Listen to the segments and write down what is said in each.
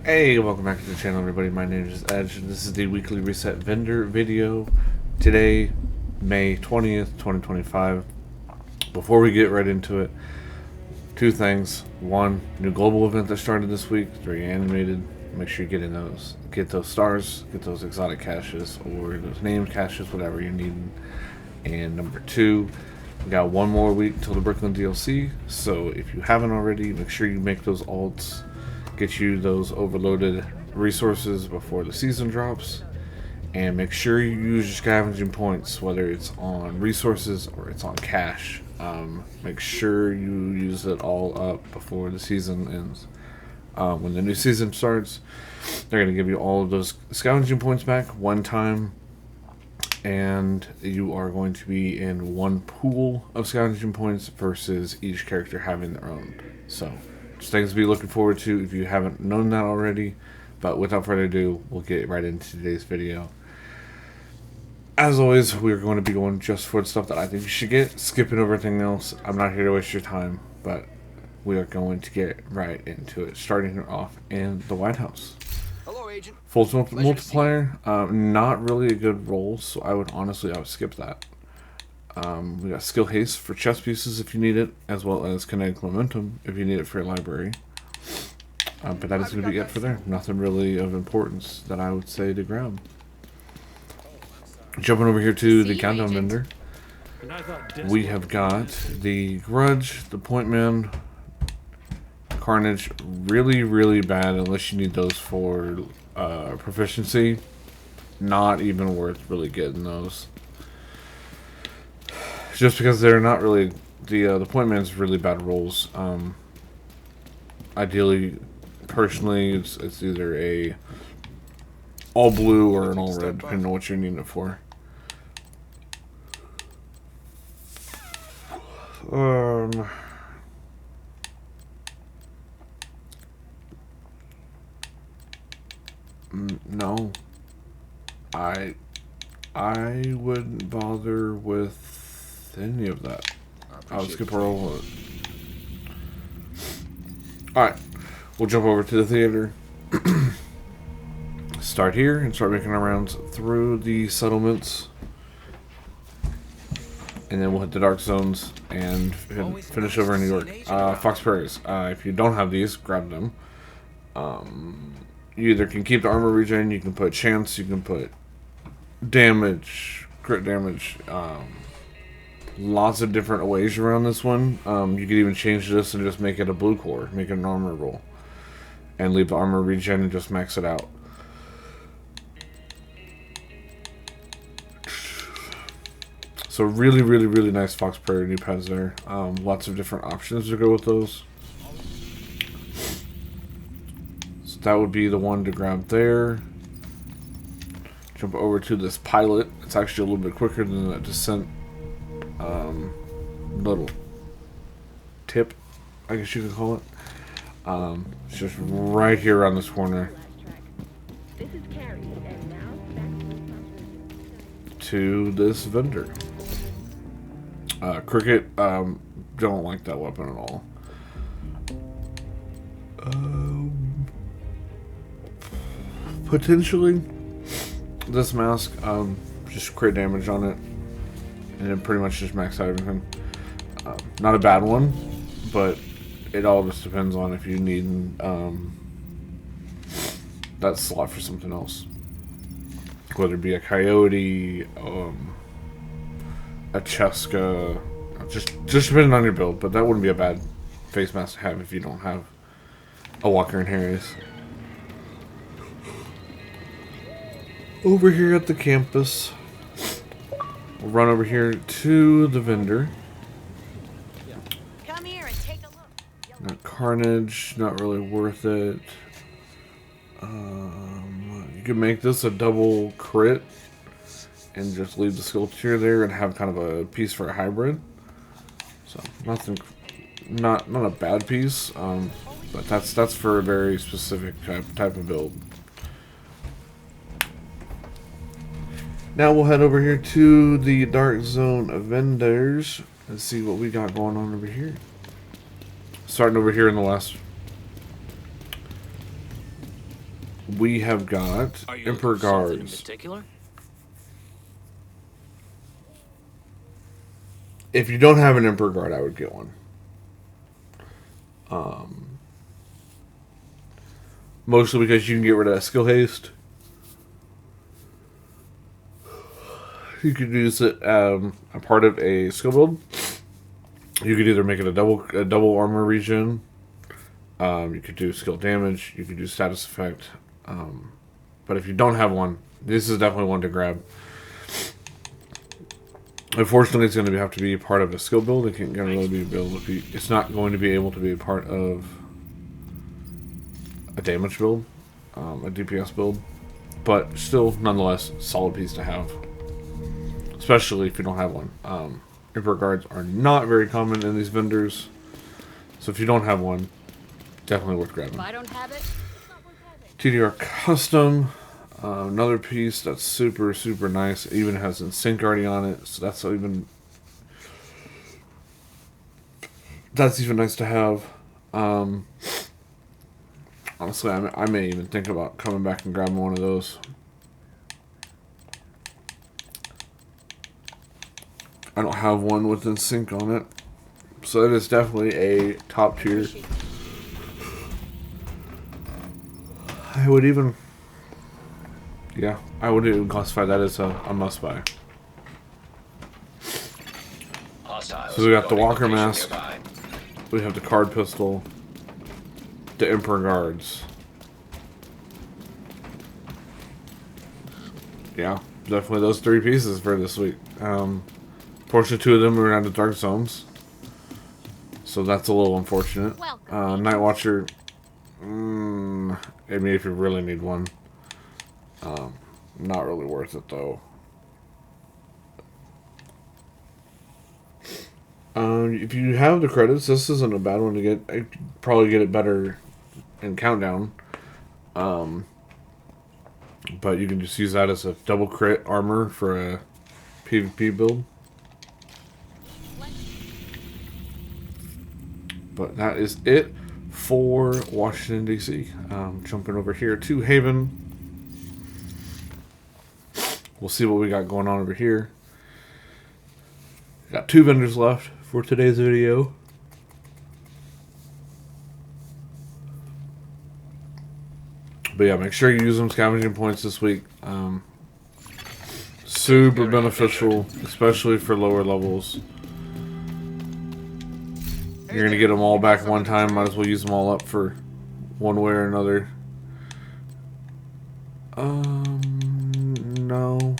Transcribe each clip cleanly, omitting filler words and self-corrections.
Hey, welcome back to the channel, everybody. My name is Edge, and this is the weekly reset vendor video. Today, May 20th, 2025. Before we get right into it, two things. One, new global event that started this week. It's very animated. Make sure you get in those. Get those stars, get those exotic caches, or those named caches, whatever you need. And number two, we got one more week till the Brooklyn DLC. So if you haven't already, make sure you make those alts. Get you those overloaded resources before the season drops, and make sure you use your scavenging points, whether it's on resources or it's on cash. Make sure you use it all up before the season ends. When the new season starts, they're going to give you all of those scavenging points back one time, and you are going to be in one pool of scavenging points versus each character having their own. So just things to be looking forward to if you haven't known that already. But without further ado, we'll get right into today's video. As always, we're going to be going just for the stuff that I think you should get, skipping over everything else. I'm not here to waste your time, but we are going to get right into it, starting off in the White House. Hello, Agent. Full multiplier, not really a good roll, so I would skip that. We got skill haste for chess pieces if you need it, as well as kinetic momentum if you need it for your library. But that is going to be it for there. Nothing really of importance that I would say to grab. Jumping over here to the countdown vendor, we have got the Grudge, the Point Man, Carnage. Really bad unless you need those for proficiency. Not even worth really getting those. Just because they're not really the Point Man's really bad rolls. Ideally, personally, it's either a all blue or an all red, depending on what you're needing it for. No, I wouldn't bother with any of that. I'll skip roll. Alright, we'll jump over to the theater. Start here and start making our rounds through the settlements. And then we'll hit the dark zones and finish over in New York. Fox Prairies. If you don't have these, grab them. You either can keep the armor regen, you can put chance, you can put damage, crit damage. Lots of different ways around this one. You could even change this and just make it a blue core, make it an armor roll, and leave the armor regen and just max it out. So really nice Fox Prairie new pads there. Lots of different options to go with those. So that would be the one to grab there. Jump over to this pilot. It's actually a little bit quicker than that descent. Little tip, I guess you could call it. It's just right here around this corner. To this vendor. Cricket, don't like that weapon at all. Potentially this mask, just crit damage on it, and then pretty much just max out everything. Not a bad one, but it all just depends on if you need that slot for something else. Whether it be a coyote, a Cheska, just depending on your build, but that wouldn't be a bad face mask to have if you don't have a Walker and Harry's. Over here at the campus, we'll run over here to the vendor. Come here and take a look. Not Carnage, not really worth it. You could make this a double crit and just leave the sculpture there and have kind of a piece for a hybrid. So nothing, not a bad piece, but that's for a very specific type of build. Now we'll head over here to the Dark Zone vendors and see what we got going on over here. Starting over here in the west. we have got Are you Emperor looking for something in Guards. particular? If you don't have an Emperor Guard, I would get one. Mostly because you can get rid of that skill haste. You could use it a part of a skill build. You could either make it a double armor regen. You could do skill damage. You could do status effect. But if you don't have one, this is definitely one to grab. Unfortunately, it's going to have to be part of a skill build. It can't really be able to be. It's not going to be able to be a part of a damage build, a DPS build. But still, nonetheless, solid piece to have. Especially if you don't have one. Emperor Guards are not very common in these vendors. So if you don't have one, definitely worth grabbing. If I don't have it, it's not worth having. TDR Custom. Another piece that's super, super nice. It even has Sync already on it. So that's even nice to have. Honestly, I may even think about coming back and grabbing one of those. I don't have one with Sync on it. So it is definitely a top tier. I would even classify that as a must buy. So we got the Walker Mask. We have the KARD pistol. The Emperor Guards. Yeah, definitely those three pieces for this week. Fortunately, two of them are out of Dark Zones. So that's a little unfortunate. Night Watcher. I mean, if you really need one. Not really worth it, though. If you have the credits, this isn't a bad one to get. I could probably get it better in Countdown. But you can just use that as a double crit armor for a PvP build. But that is it for Washington, D.C. Jumping over here to Haven. We'll see what we got going on over here. Got 2 vendors left for today's video. But yeah, make sure you use them scavenging points this week. Super beneficial, especially for lower levels. You're going to get them all back one time. Might as well use them all up for one way or another. No.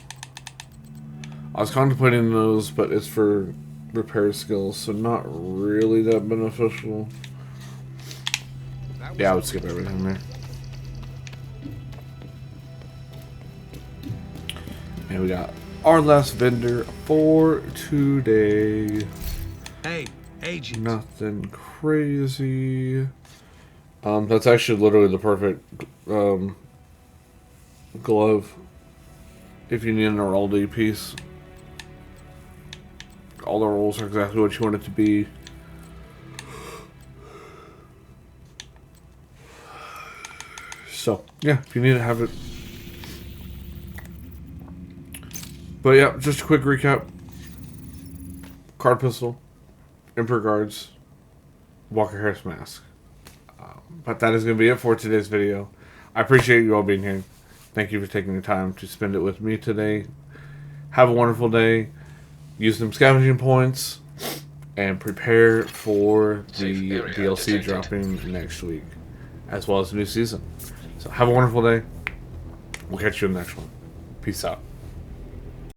I was contemplating those, but it's for repair skills, so not really that beneficial. Yeah, I would skip everything there. And we got our last vendor for today. Hey, agent. Nothing crazy. That's actually literally the perfect glove if you need an Heraldry piece. All the rolls are exactly what you want it to be. So, yeah, if you need to have it. But yeah, just a quick recap. KARD pistol, Emperor Guards, Walker Harris mask. But that is going to be it for today's video. I appreciate you all being here. Thank you for taking the time to spend it with me today. Have a wonderful day. Use them scavenging points. And prepare for the DLC dropping next week. As well as the new season. So have a wonderful day. We'll catch you in the next one. Peace out.